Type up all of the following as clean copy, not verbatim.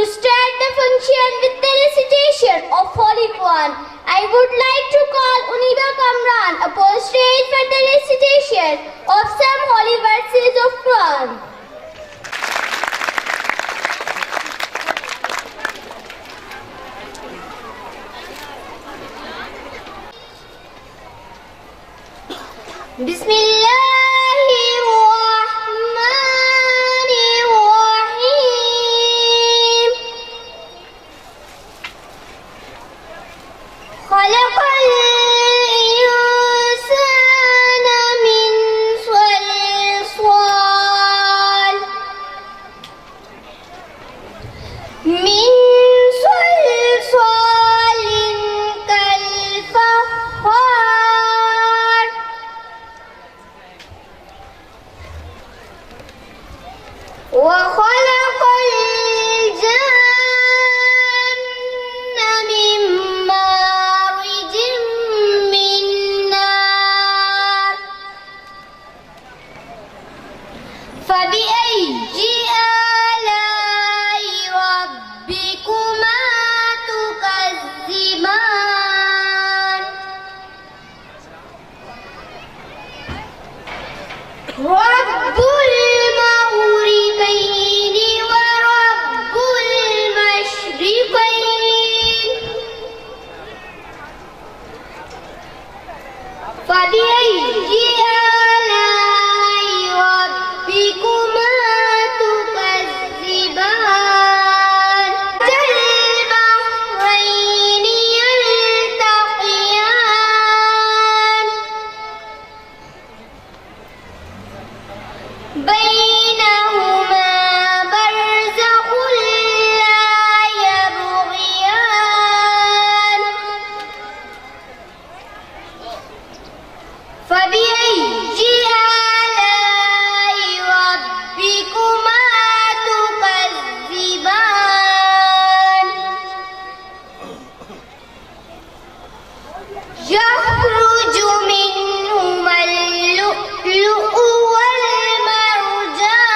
start the function with the recitation of Holy Quran. I would like to call Uniba Kamran upon stage for the recitation of some holy verses of Quran. Bismillahirrahmanirrahim. Khalaqal insana min salsal kal fakhar wa khalaqal janna min marijin min nar fabi'ayyi ala'i rabbikuma tukazziban. Rabbul maghribaini wa rabbul mashriqain fabi'ayyi ala'i rabbikuma tukazziban. Marajal bahraini yaltaqiyan بينهما برزخ لا يبغيان فبأي آلاء ربكما تكذبان. يخرج منهما اللؤلؤ والمرجان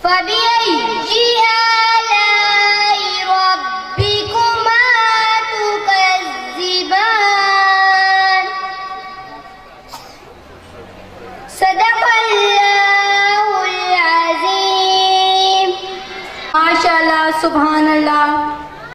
فبأي آلاء ربكما تكذبان. صدق الله العظيم. माशाल्लाह, सुभान अल्लाह.